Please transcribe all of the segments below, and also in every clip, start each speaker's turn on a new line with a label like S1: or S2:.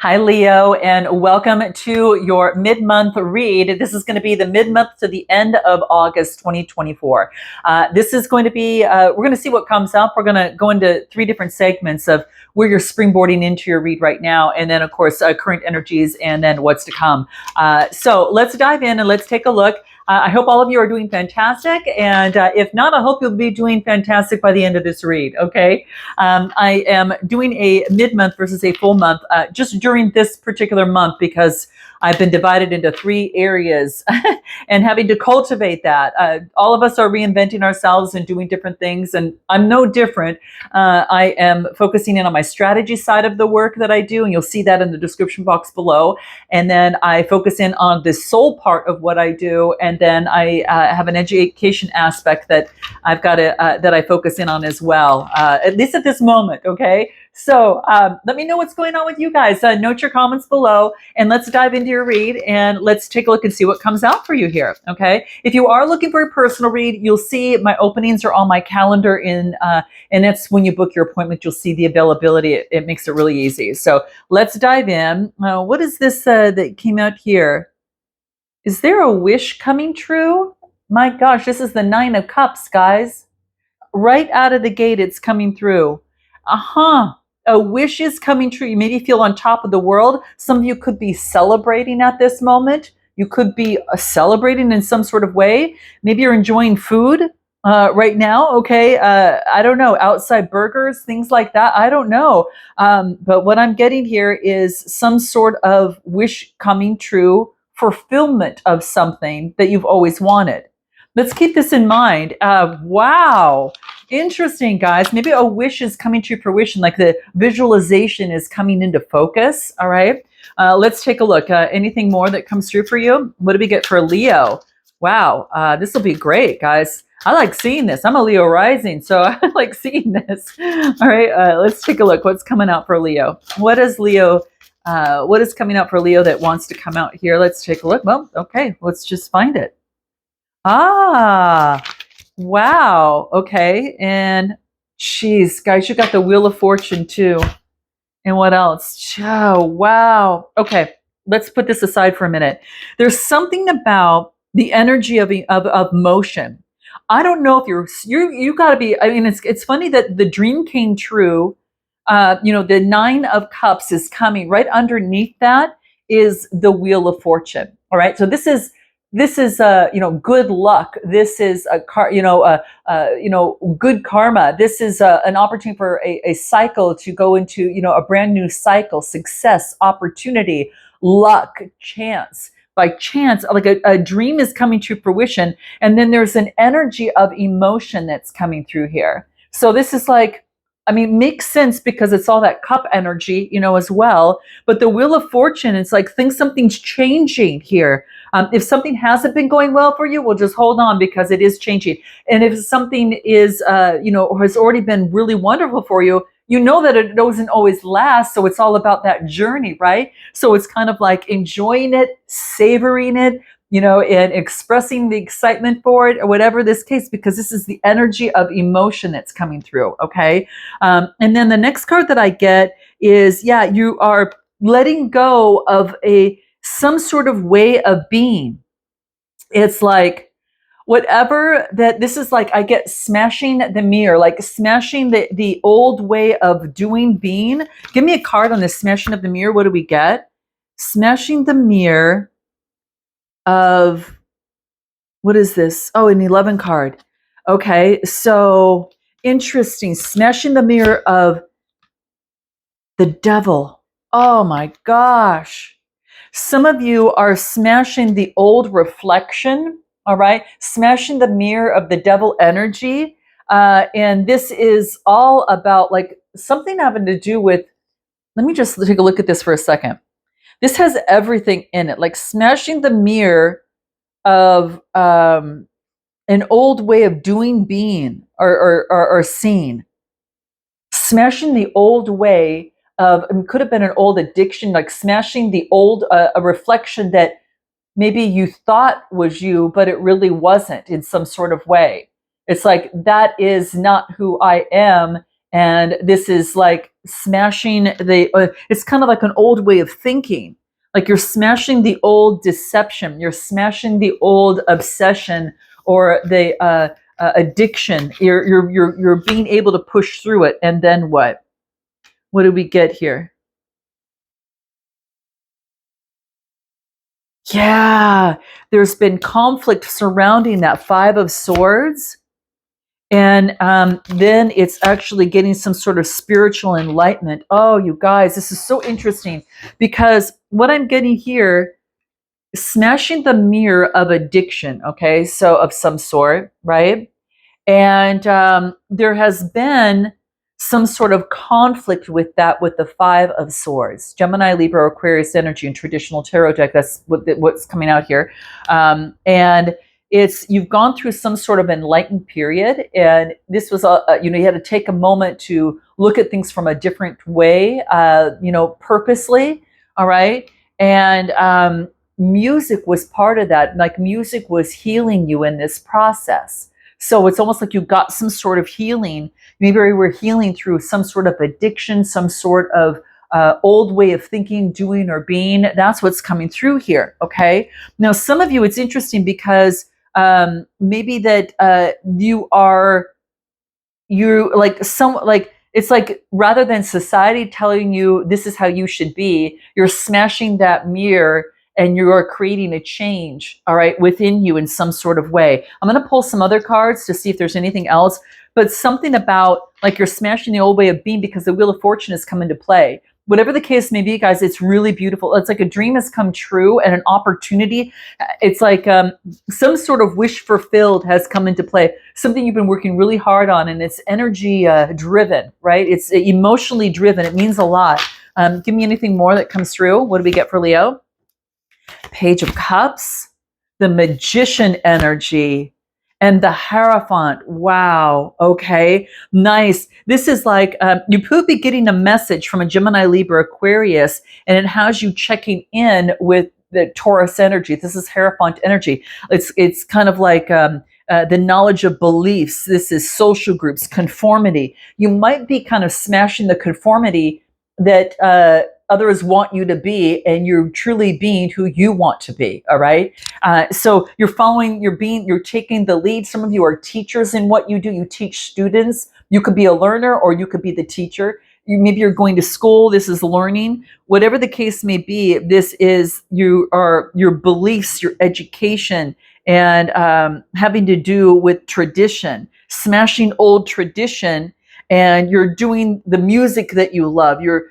S1: Hi, Leo, and welcome to your mid-month read. This is going to be the mid-month to the end of August 2024. This is going to be, we're going to see what comes up. We're going to go into three different segments of where you're springboarding into your read right now, and then, of course, current energies, and then what's to come. So let's dive in and let's take a look. I hope all of you are doing fantastic, and if not, I hope you'll be doing fantastic by the end of this read, okay? I am doing a mid-month versus a full month just during this particular month because I've been divided into three areas and having to cultivate that. All of us are reinventing ourselves and doing different things, and I'm no different. I am focusing in on my strategy side of the work that I do, and you'll see that in the description box below. And then I focus in on the soul part of what I do, and then I have an education aspect that I've got to that I focus in on as well, at least at this moment. Okay, so let me know what's going on with you guys. Note your comments below, and let's dive into your read, and let's take a look and see what comes out for you here. Okay, if you are looking for a personal read, you'll see my openings are on my calendar and that's when you book your appointment. You'll see the availability. It makes it really easy. So let's dive in. What is this that came out here? Is there a wish coming true? My gosh, this is the Nine of Cups, guys. Right out of the gate, it's coming through. A wish is coming true. You maybe feel on top of the world. Some of you could be celebrating at this moment. You could be celebrating in some sort of way. Maybe you're enjoying food right now. Okay. I don't know. Outside burgers, things like that. I don't know. But what I'm getting here is some sort of wish coming true, fulfillment of something that you've always wanted. Let's keep this in mind. Wow. Interesting, guys. Maybe a wish is coming to fruition, like the visualization is coming into focus. All right. Let's take a look. Anything more that comes through for you? What do we get for Leo? Wow. This will be great, guys. I like seeing this. I'm a Leo rising, so I like seeing this. All right. Let's take a look. What's coming out for Leo? What is Leo? What is coming out for Leo that wants to come out here? Let's take a look. Well, okay. Let's just find it. Ah, wow. Okay. And geez, guys, you got the Wheel of Fortune too. And what else? Oh, wow. Okay. Let's put this aside for a minute. There's something about the energy of motion. I don't know if you got to be. I mean, it's funny that the dream came true. The Nine of Cups is coming right underneath. That is the Wheel of Fortune. All right. So this is good luck. This is good karma. This is an opportunity for a cycle to go into a brand new cycle, success, opportunity, luck, chance. By chance, like a dream is coming to fruition, and then there's an energy of emotion that's coming through here. So this is like, I mean, makes sense because it's all that cup energy, as well. But the Wheel of Fortune, it's like something's changing here. If something hasn't been going well for you, well, just hold on because it is changing. And if something is, has already been really wonderful for you, you know that it doesn't always last. So it's all about that journey, right? So it's kind of like enjoying it, savoring it, and expressing the excitement for it or whatever this case, because this is the energy of emotion that's coming through. Okay. And then the next card that I get is, you are letting go of some sort of way of being. It's like whatever that this is like, I get smashing the mirror, like smashing the old way of doing being. Give me a card on this smashing of the mirror. What do we get? Smashing the mirror of, what is this? Oh, an 11 card. Okay. So interesting. Smashing the mirror of the devil. Oh my gosh. Some of you are smashing the old reflection, all right? Smashing the mirror of the devil energy. And this is all about like something having to do with, let me just take a look at this for a second. This has everything in it, like smashing the mirror of an old way of doing being or seen. Smashing the old way of, it could have been an old addiction, like smashing the old, a reflection that maybe you thought was you, but it really wasn't in some sort of way. It's like, that is not who I am. And this is like smashing it's kind of like an old way of thinking. Like you're smashing the old deception, you're smashing the old obsession or the addiction. You're being able to push through it. And then what? What do we get here? Yeah, there's been conflict surrounding that Five of Swords. And then it's actually getting some sort of spiritual enlightenment. Oh, you guys, this is so interesting because what I'm getting here, smashing the mirror of addiction, okay, so of some sort, right? And there has been some sort of conflict with that with the Five of Swords. Gemini, Libra, Aquarius energy in traditional tarot deck. That's what's coming out here. And it's you've gone through some sort of enlightened period. And this was, you had to take a moment to look at things from a different way, purposely. All right. And music was part of that. Like music was healing you in this process. So it's almost like you got some sort of healing. Maybe we were healing through some sort of addiction, some sort of old way of thinking, doing, or being. That's what's coming through here. Okay. Now, some of you, it's interesting because maybe that you're like it's like rather than society telling you this is how you should be, you're smashing that mirror and you are creating a change, all right, within you in some sort of way. I'm going to pull some other cards to see if there's anything else, but something about like you're smashing the old way of being because the Wheel of Fortune has come into play. Whatever the case may be, guys, it's really beautiful. It's like a dream has come true and an opportunity. It's like some sort of wish fulfilled has come into play. Something you've been working really hard on, and it's energy driven, right? It's emotionally driven. It means a lot. Give me anything more that comes through. What do we get for Leo? Page of Cups, the Magician energy, and the Hierophant. Wow. Okay. Nice. This is like you could be getting a message from a Gemini, Libra, Aquarius, and it has you checking in with the Taurus energy. This is Hierophant energy. It's kind of like the knowledge of beliefs. This is social groups, conformity. You might be kind of smashing the conformity that others want you to be, and you're truly being who you want to be. All right. So you're following, you're taking the lead. Some of you are teachers in what you do. You teach students. You could be a learner or you could be the teacher. Maybe you're going to school. This is learning. Whatever the case may be, this is your beliefs, your education, and having to do with tradition, smashing old tradition, and you're doing the music that you love. You're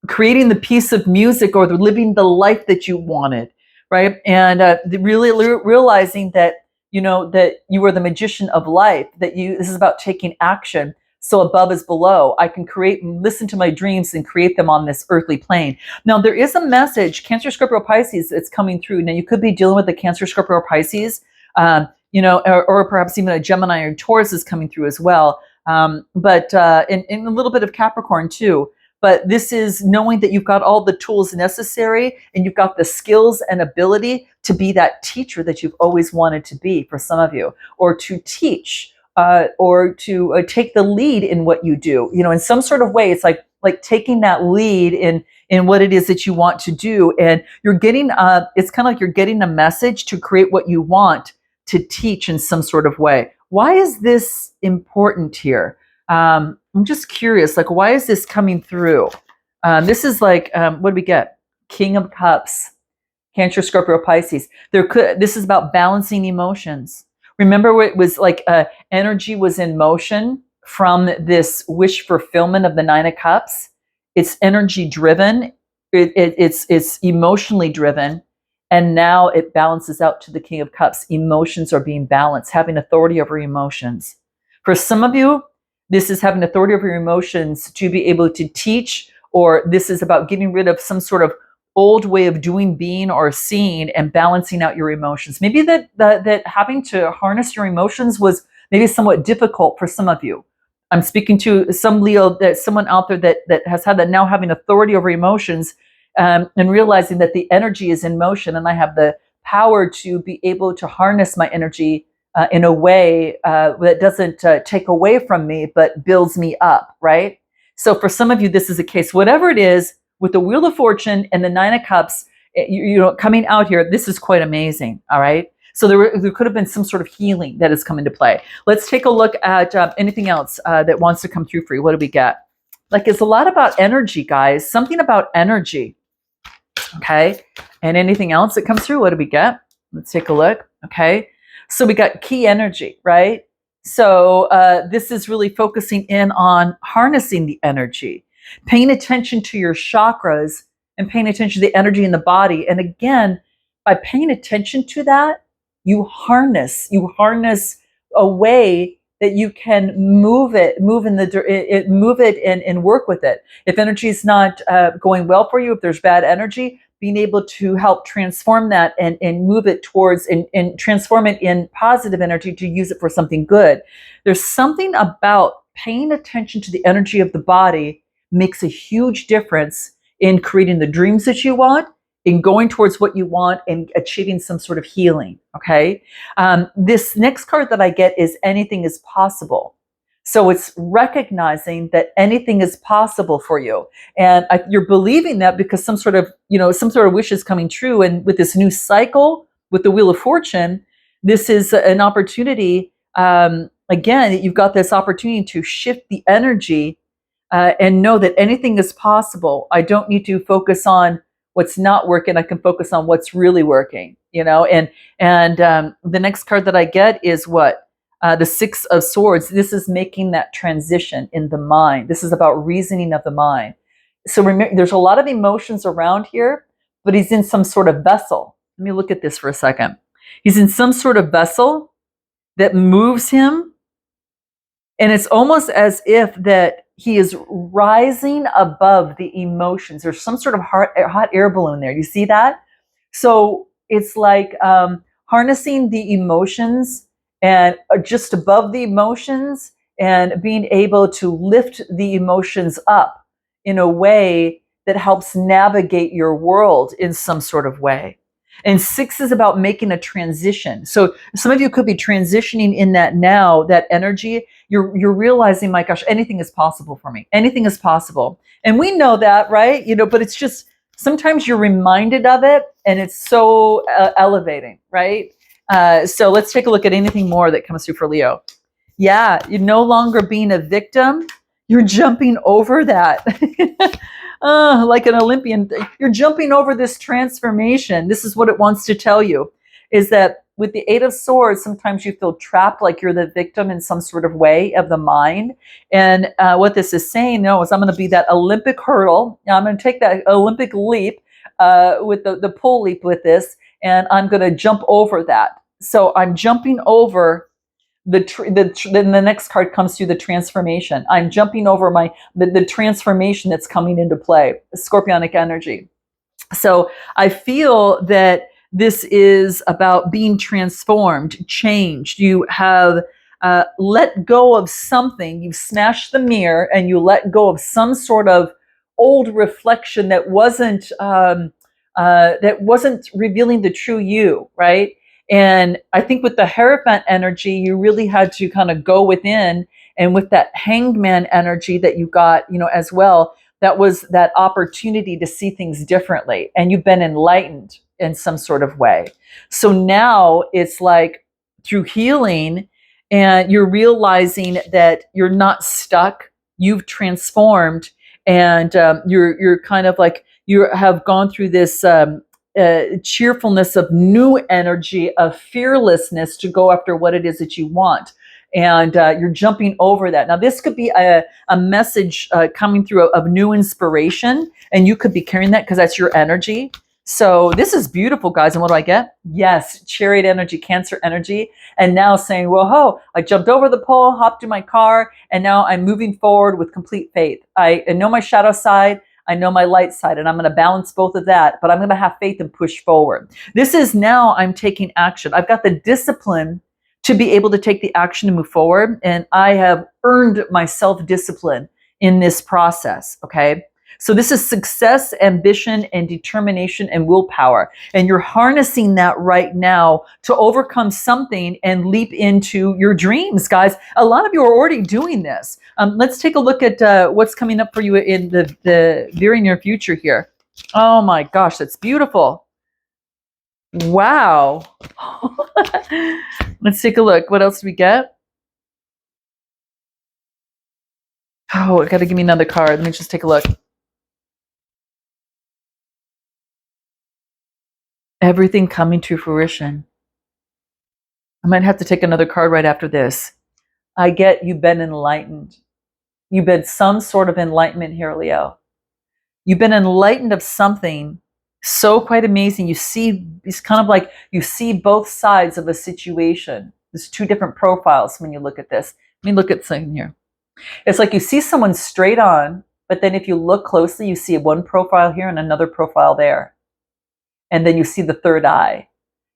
S1: creating the piece of music or living the life that you wanted, right? And really realizing that that you are the magician of life. This is about taking action. So above is below. I can create and listen to my dreams and create them on this earthly plane. Now there is a message, Cancer, Scorpio, Pisces, that's coming through. Now you could be dealing with the Cancer, Scorpio, or Pisces, or perhaps even a Gemini or Taurus is coming through as well. But in a little bit of Capricorn too. But this is knowing that you've got all the tools necessary and you've got the skills and ability to be that teacher that you've always wanted to be for some of you, or to teach, or to take the lead in what you do. In some sort of way, it's like taking that lead in what it is that you want to do, and you're getting. It's kind of like you're getting a message to create what you want to teach in some sort of way. Why is this important here? I'm just curious, like, why is this coming through? This is like, what do we get? King of Cups, Cancer, Scorpio, Pisces. This is about balancing emotions. Remember, it was like energy was in motion from this wish fulfillment of the Nine of Cups. It's energy driven. It's emotionally driven. And now it balances out to the King of Cups. Emotions are being balanced, having authority over emotions. For some of you, this is having authority over your emotions to be able to teach, or this is about getting rid of some sort of old way of doing, being, or seeing, and balancing out your emotions. Maybe that having to harness your emotions was maybe somewhat difficult for some of you. I'm speaking to some Leo, that someone out there that has had that, now having authority over emotions, and realizing that the energy is in motion, and I have the power to be able to harness my energy in a way that doesn't take away from me, but builds me up, right? So for some of you, this is a case, whatever it is, with the Wheel of Fortune and the Nine of Cups, coming out here, this is quite amazing, all right? So there could have been some sort of healing that has come into play. Let's take a look at anything else that wants to come through for you. What do we get? Like, it's a lot about energy, guys. Something about energy, okay? And anything else that comes through, what do we get? Let's take a look, okay? So we got key energy, right? So this is really focusing in on harnessing the energy, paying attention to your chakras and paying attention to the energy in the body. And again, by paying attention to that, you harness a way that you can move it and work with it. If energy is not going well for you, if there's bad energy, being able to help transform that and move it towards and transform it in positive energy to use it for something good. There's something about paying attention to the energy of the body makes a huge difference in creating the dreams that you want, in going towards what you want and achieving some sort of healing, okay? This next card that I get is anything is possible. So it's recognizing that anything is possible for you. And you're believing that because some sort of wish is coming true. And with this new cycle, with the Wheel of Fortune, this is an opportunity. Again, you've got this opportunity to shift the energy and know that anything is possible. I don't need to focus on what's not working. I can focus on what's really working, and the next card that I get is what? The Six of Swords. This is making that transition in the mind. This is about reasoning of the mind. So remember, there's a lot of emotions around here, but he's in some sort of vessel. Let me look at this for a second. He's in some sort of vessel that moves him. And it's almost as if that he is rising above the emotions. There's some sort of hot air balloon there. You see that? So it's like harnessing the emotions and just above the emotions and being able to lift the emotions up in a way that helps navigate your world in some sort of way. And 6 is about making a transition. So some of you could be transitioning in that now, that energy. You're realizing, my gosh, anything is possible for me. Anything is possible. And we know that, right? But it's just, sometimes you're reminded of it and it's so elevating, right? So let's take a look at anything more that comes through for Leo. Yeah, you're no longer being a victim. You're jumping over that. Like an Olympian, you're jumping over this transformation. This is what it wants to tell you, is that with the Eight of Swords, sometimes you feel trapped, like you're the victim in some sort of way of the mind. And what this is saying, no, is I'm going to be that Olympic hurdle. I'm going to take that Olympic leap with the pole leap with this, and I'm going to jump over that. So I'm jumping over then the next card comes through the transformation. I'm jumping over the transformation that's coming into play, scorpionic energy. So I feel that this is about being transformed, changed. You have let go of something. You've smashed the mirror and you let go of some sort of old reflection that wasn't revealing the true you, right? And I think with the Hierophant energy, you really had to kind of go within, and with that Hanged Man energy that you got, as well, that was that opportunity to see things differently. And you've been enlightened in some sort of way. So now it's like through healing, and you're realizing that you're not stuck, you've transformed, and you're kind of like, you have gone through this cheerfulness of new energy, of fearlessness to go after what it is that you want. And you're jumping over that. Now, this could be a message coming through of new inspiration, and you could be carrying that because that's your energy. So this is beautiful, guys. And what do I get? Yes, Chariot energy, Cancer energy. And now saying, whoa, I jumped over the pole, hopped in my car, and now I'm moving forward with complete faith. I know my shadow side, I know my light side, and I'm going to balance both of that, but I'm going to have faith and push forward. This is now I'm taking action. I've got the discipline to be able to take the action to move forward, and I have earned my self-discipline in this process, okay? So this is success, ambition, and determination and willpower. And you're harnessing that right now to overcome something and leap into your dreams, guys. A lot of you are already doing this. Let's take a look at what's coming up for you in the very near future here. Oh my gosh, that's beautiful. Wow. Let's take a look. What else do we get? Oh, I got to give me another card. Let me just take a look. Everything coming to fruition. I might have to take another card right after this. I get you've been enlightened. You've been some sort of enlightenment here, Leo. You've been enlightened of something so quite amazing. You see, it's kind of like you see both sides of a situation. There's two different profiles when you look at this. Let me look at something here. It's like you see someone straight on, but then if you look closely, you see one profile here and another profile there. And then you see the third eye.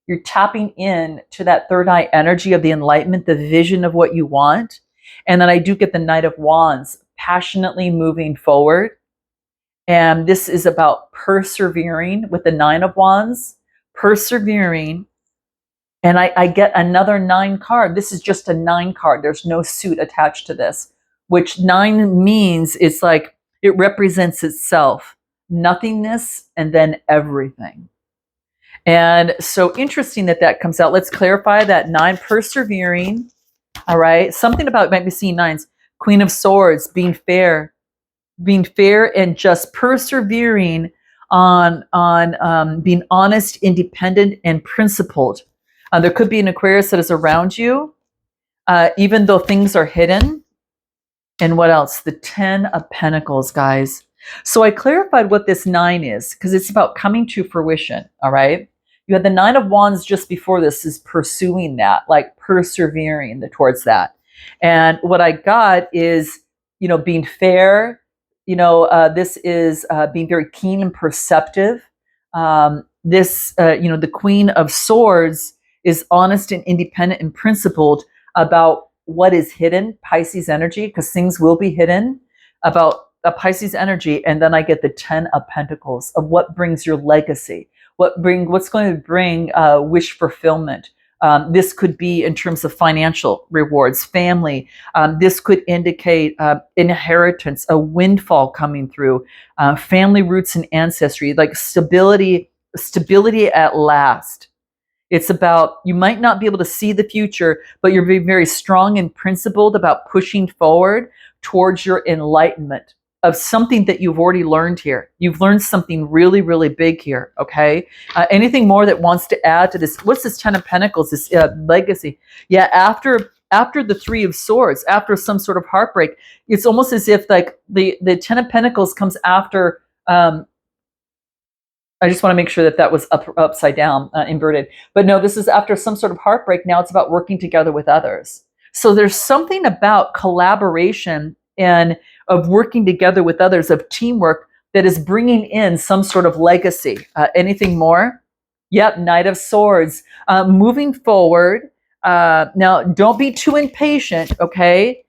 S1: You're tapping in to that third eye energy of the enlightenment, the vision of what you want. And then I do get the Knight of Wands, passionately moving forward. And this is about persevering with the Nine of Wands, persevering. And I get another 9 card. This is just a 9 card. There's no suit attached to this, which 9 means it's like it represents itself, nothingness, and then everything. And so interesting that that comes out. Let's clarify that 9, persevering. All right. Something about, might be seeing 9s, Queen of Swords, being fair and just persevering on being honest, independent, and principled. There could be an Aquarius that is around you, even though things are hidden. And what else? The 10 of Pentacles, guys. So I clarified what this 9 is because it's about coming to fruition. All right. You had the 9 of Wands just before this is pursuing that, like persevering towards that. And what I got is, being fair. This is being very keen and perceptive. The Queen of Swords is honest and independent and principled about what is hidden, Pisces energy, because things will be hidden, about a Pisces energy. And then I get the 10 of Pentacles of what brings your legacy, what's going to bring wish fulfillment. This could be in terms of financial rewards, family. This could indicate inheritance, a windfall coming through, family roots and ancestry, like stability at last. It's about, you might not be able to see the future, but you're being very strong and principled about pushing forward towards your enlightenment of something that you've already learned here. You've learned something really, really big here, okay? Anything more that wants to add to this? What's this 10 of Pentacles, this legacy? Yeah, after the 3 of Swords, after some sort of heartbreak, it's almost as if like the 10 of Pentacles comes after, I just want to make sure that was upside down, inverted. But no, this is after some sort of heartbreak. Now it's about working together with others. So there's something about collaboration and of working together with others, of teamwork, that is bringing in some sort of legacy. Anything more? Yep, Knight of Swords. Moving forward. Now, don't be too impatient, okay?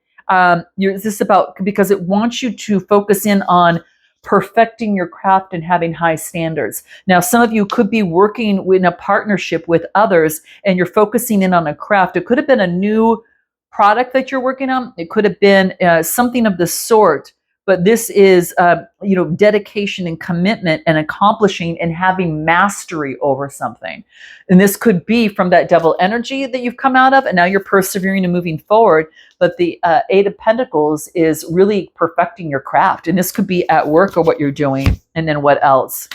S1: This is about, because it wants you to focus in on perfecting your craft and having high standards. Now, some of you could be working in a partnership with others and you're focusing in on a craft. It could have been a new product that you're working on. It could have been something of the sort, but this is, dedication and commitment and accomplishing and having mastery over something. And this could be from that devil energy that you've come out of, and now you're persevering and moving forward. But the 8 of Pentacles is really perfecting your craft. And this could be at work or what you're doing. And then what else?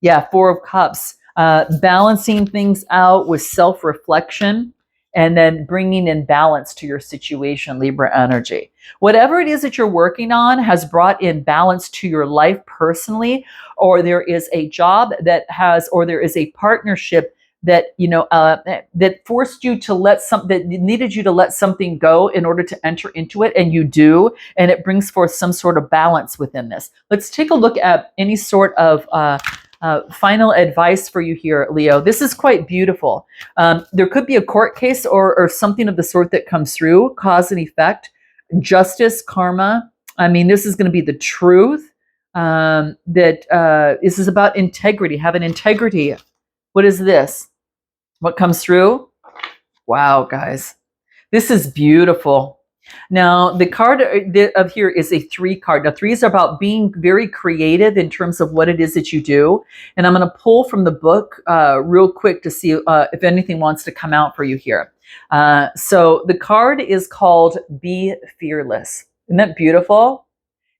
S1: Yeah, 4 of Cups, balancing things out with self-reflection. And then bringing in balance to your situation, Libra energy. Whatever it is that you're working on has brought in balance to your life personally, or there is a job that has, or there is a partnership that, that forced you to that needed you to let something go in order to enter into it, and you do, and it brings forth some sort of balance within this. Let's take a look at any sort of final advice for you here, Leo. This is quite beautiful. There could be a court case or something of the sort that comes through, cause and effect, justice, karma. I mean, this is going to be the truth. This is about integrity, having integrity. What is this? What comes through? Wow, guys, this is beautiful. Now, the card of here is a 3 card. Now, 3 is about being very creative in terms of what it is that you do. And I'm going to pull from the book real quick to see if anything wants to come out for you here. So the card is called Be Fearless. Isn't that beautiful?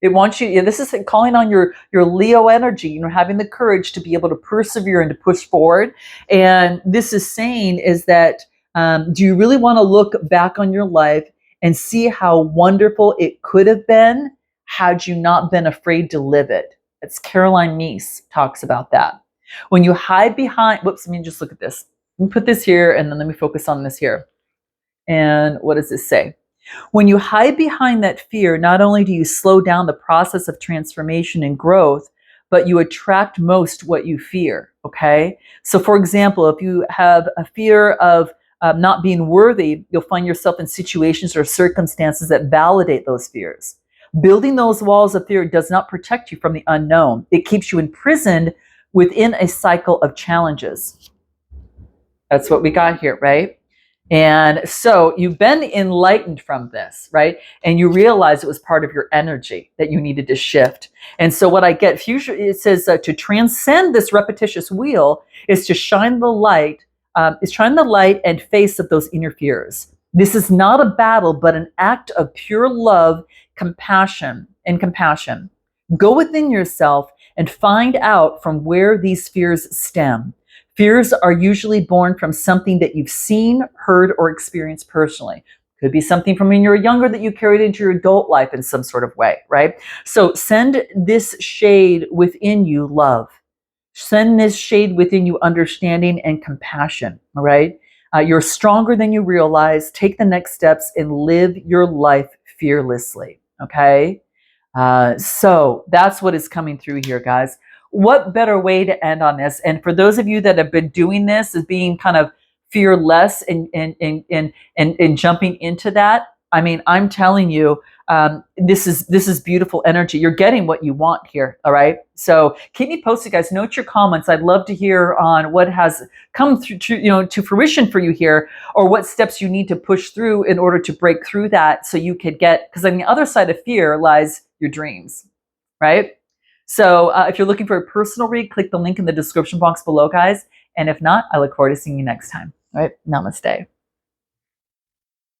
S1: It wants you, this is calling on your Leo energy, having the courage to be able to persevere and to push forward. And this is saying is that, do you really want to look back on your life and see how wonderful it could have been had you not been afraid to live it? It's Caroline Meese talks about that. When you hide behind, whoops, let me just look at this. Let me put this here and then let me focus on this here. And what does this say? When you hide behind that fear, not only do you slow down the process of transformation and growth, but you attract most what you fear, okay? So for example, if you have a fear of not being worthy, you'll find yourself in situations or circumstances that validate those fears. Building those walls of fear does not protect you from the unknown. It keeps you imprisoned within a cycle of challenges. That's what we got here, right? And so you've been enlightened from this, right? And you realize it was part of your energy that you needed to shift. And so what I get, future, it says to transcend this repetitious wheel is to shine the light, and face of those inner fears. This is not a battle, but an act of pure love, compassion. Go within yourself and find out from where these fears stem. Fears are usually born from something that you've seen, heard, or experienced personally. Could be something from when you were younger that you carried into your adult life in some sort of way, right? So send this shade within you love. Send this shade within you understanding and compassion, all right? You're stronger than you realize. Take the next steps and live your life fearlessly, okay? So that's what is coming through here, guys. What better way to end on this? And for those of you that have been doing this as being kind of fearless and jumping into that, I mean, I'm telling you, this is beautiful energy. You're getting what you want here. All right. So keep me posted, guys. Note your comments. I'd love to hear on what has come through to fruition for you here, or what steps you need to push through in order to break through that, so you could get, because on the other side of fear lies your dreams, right? So if you're looking for a personal read, click the link in the description box below, guys. And if not, I look forward to seeing you next time. All right. Namaste.